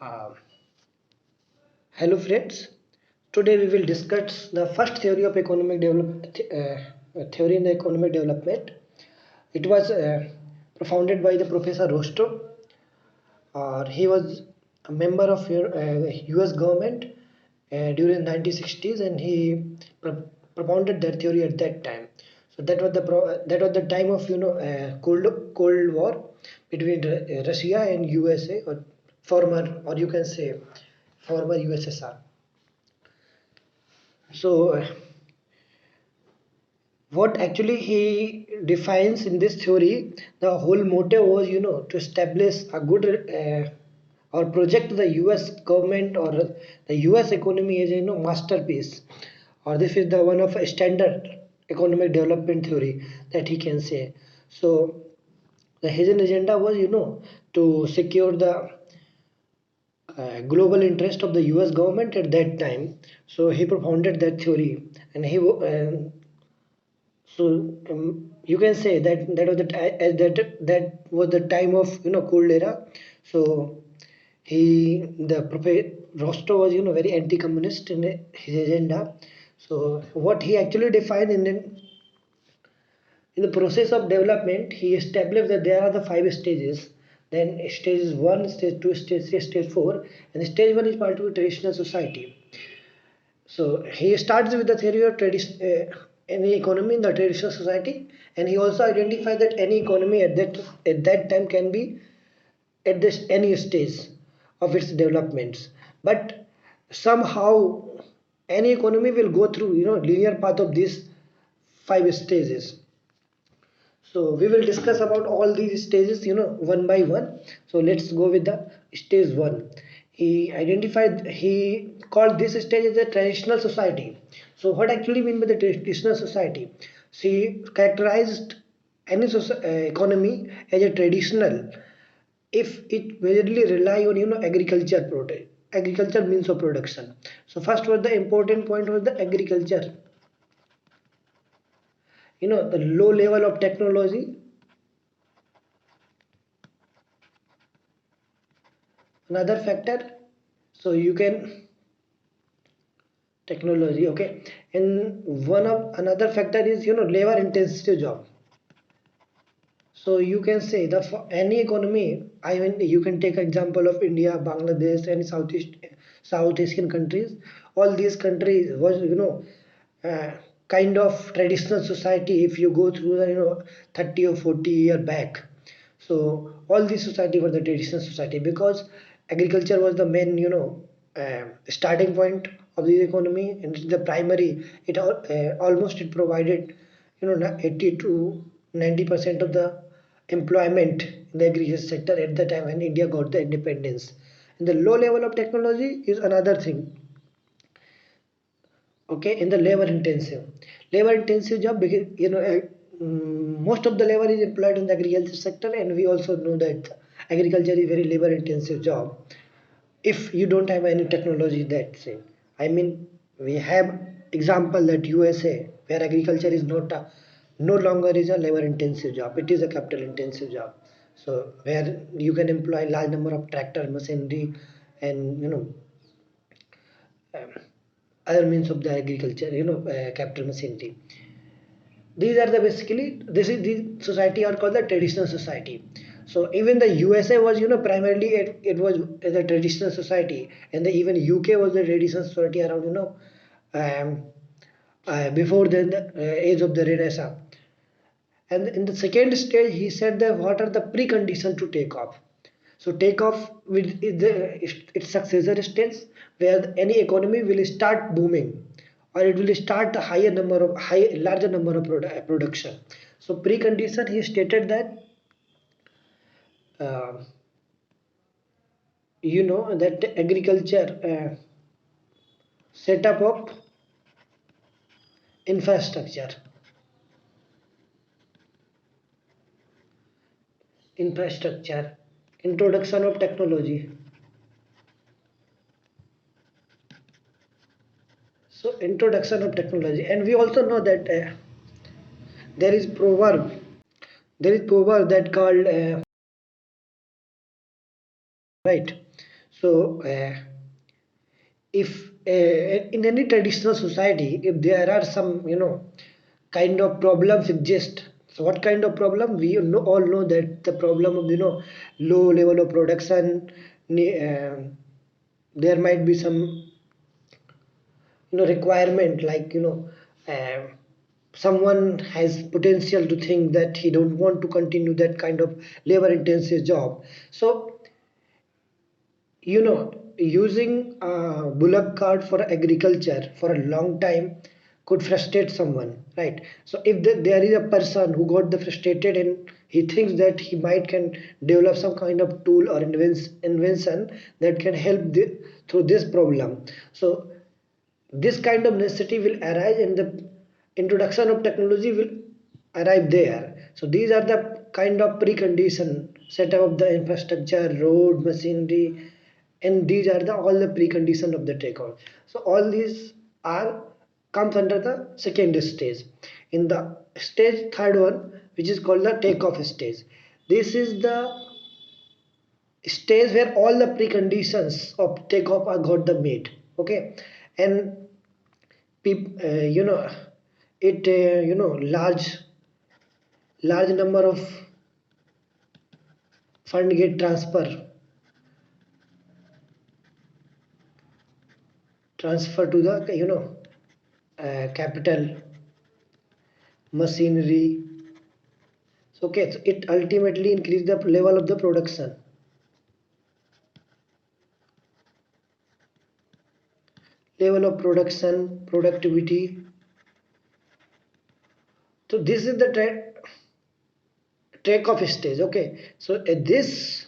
Uh, Hello friends. Today we will discuss the first theory of economic theory in the economic development. It was propounded by the Professor Rostow. He was a member of US government during 1960s, and he propounded that theory at that time. So that was the time of Cold War between Russia and USA, or former, or you can say former USSR. So what actually he defines in this theory, the whole motive was to establish a good or project the US government or the US economy as masterpiece, or this is the one of a standard economic development theory that he can say. So the hidden agenda was to secure the global interest of the US government at that time. So he propounded that theory, and so you can say that that was the time of cold era. So he the Professor Rostow was very anti-communist in his agenda. So what he actually defined in the process of development, he established that there are the five stages. Then stage 1, stage 2, stage 3, stage 4, and stage 1 is part of a traditional society. So he starts with the theory of any economy in the traditional society, and he also identified that any economy at that time can be at this any stage of its developments. But somehow any economy will go through linear path of these five stages. So we will discuss about all these stages, one by one. So let's go with the stage one. He called this stage as a traditional society. So what actually mean by the traditional society? She characterized any economy as a traditional if it majorly rely on agriculture means of production. So first was the important point was the agriculture, the low level of technology. Another factor, so you can technology, okay, and one of another factor is labor intensive job. So you can say that for any economy, I mean, you can take example of India, Bangladesh, and South Asian countries. All these countries was uh, kind of traditional society. If you go through the 30 or 40 year back, so all these society were the traditional society because agriculture was the main starting point of the economy, and the primary. Almost it provided 80 to 90% of the employment in the agriculture sector at the time when India got the independence. And the low level of technology is another thing. Okay, in the labor intensive job, because most of the labor is employed in the agriculture sector, and we also know that agriculture is very labor intensive job. If you don't have any technology, that's it. I mean, we have example that USA, where agriculture is not no longer is a labor intensive job, it is a capital intensive job. So where you can employ large number of tractor machinery and um, other means of the agriculture, capital machinery. These are the basically, this is the society are called the traditional society. So even the USA was primarily it was the traditional society, and even UK was the traditional society around um, before the age of the Renaissance. And in the second stage he said that what are the preconditions to take off. So take off with its successor stage, where any economy will start booming, or it will start a larger number of production. So precondition, he stated that uh, that agriculture setup of infrastructure, infrastructure, introduction of technology. So introduction of technology, and we also know that there is proverb there is proverb that called right. So if in any traditional society, if there are some kind of problems exist, so what kind of problem? We all know that the problem of low level of production, there might be some requirement, like uh, someone has potential to think that he don't want to continue that kind of labor intensive job. So using a bullock cart for agriculture for a long time could frustrate someone, right? So if there is a person who got the frustrated and he thinks that he might can develop some kind of tool or invention that can help through this problem. So this kind of necessity will arise and the introduction of technology will arrive there. So these are the kind of precondition: setup of the infrastructure, road, machinery, and these are the all the precondition of the takeoff. So all these are comes under the second stage. In the stage third one, which is called the takeoff stage, this is the stage where all the preconditions of takeoff are got the made. Okay, and you know it large number of fund get transfer to the capital, machinery. So, okay, so it ultimately increase the level of the production productivity. So this is the takeoff stage. Okay, so this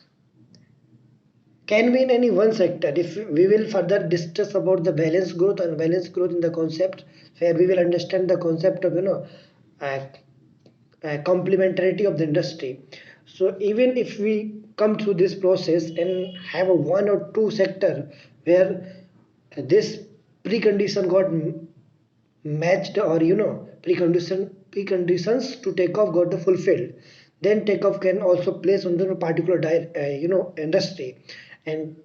can be in any one sector. If we will further discuss about the balanced growth and balanced growth in the concept, where we will understand the concept of uh, complementarity of the industry. So even if we come through this process and have a one or two sector where this precondition got matched, or preconditions to take off got the fulfilled, then takeoff can also place on the particular industry, and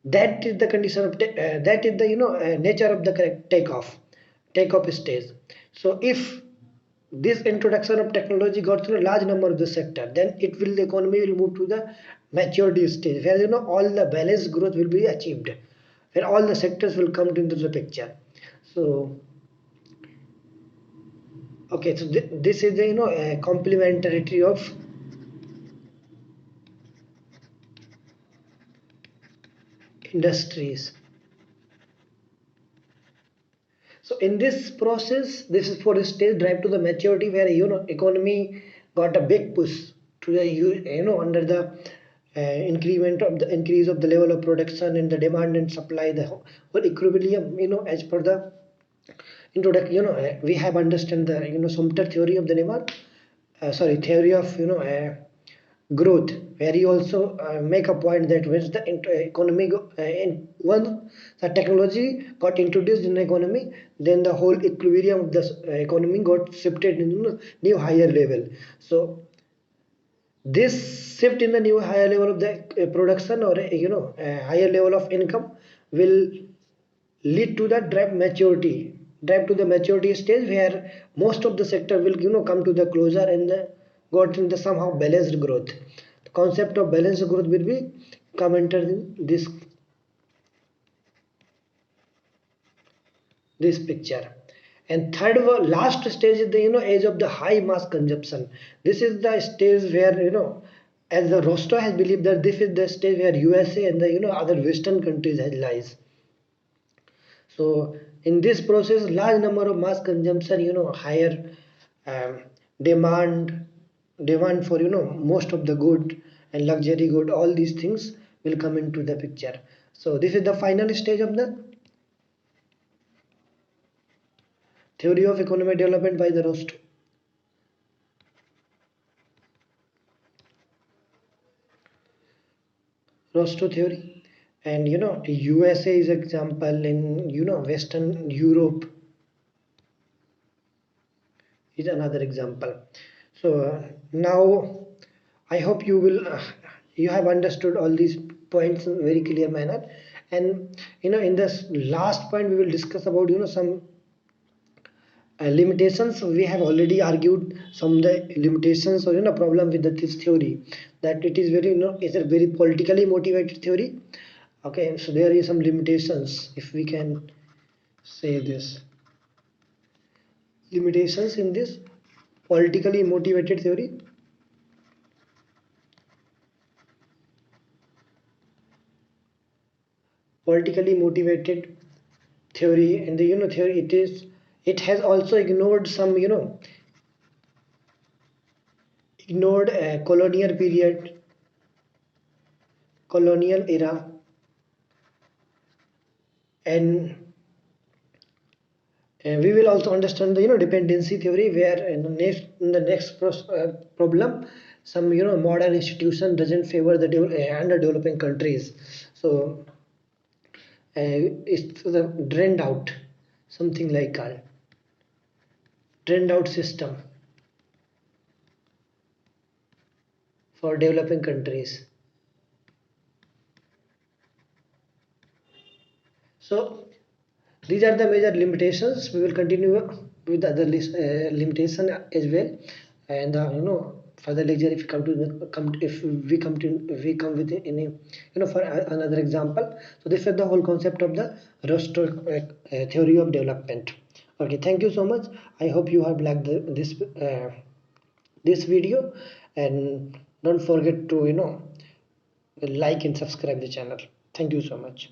that is the condition of that is the nature of the correct takeoff stage. So if this introduction of technology got through a large number of the sector, then the economy will move to the maturity stage, where all the balanced growth will be achieved, where all the sectors will come into the picture. So okay, so this is the complementarity of industries. So in this process, this is for the stage drive to the maturity, where economy got a big push to the under the increase of the level of production and the demand and supply, the whole equilibrium, as per the introduction. We have understand the Sumter theory of the demand, sorry, theory of growth, where he also make a point that when the economy in one the technology got introduced in the economy, then the whole equilibrium of the economy got shifted into new higher level. So this shift in the new higher level of the production, or higher level of income, will lead to the drive to the maturity stage, where most of the sector will come to the closer and got in the somehow balanced growth. The concept of balanced growth will be commented in this picture. And third last stage is the age of the high mass consumption. This is the stage where as the Rostow has believed that this is the stage where USA and the other western countries lies. So in this process, large number of mass consumption, higher um, demand demand for most of the good and luxury good, all these things will come into the picture. So this is the final stage of the theory of economic development by the Rostow theory. And USA is example, in Western Europe is another example. So now I hope you have understood all these points in very clear manner. And in this last point we will discuss about some limitations. We have already argued some the limitations or problem with this theory, that it is very it's a very politically motivated theory. Okay, so there is some limitations, if we can say this, limitations in this politically motivated theory. Politically motivated theory, and the theory, it has also ignored some ignored colonial period, colonial era, and we will also understand the dependency theory, where in the next problem, some modern institution doesn't favor the underdeveloping countries. So it's the drained out, something like called drained out system for developing countries. So these are the major limitations. We will continue with other limitation as well, and further lecture, if we come to if we come with any for another example. So this is the whole concept of the Rostow theory of development. Okay, thank you so much. I hope you have liked this video, and don't forget to like and subscribe the channel. Thank you so much.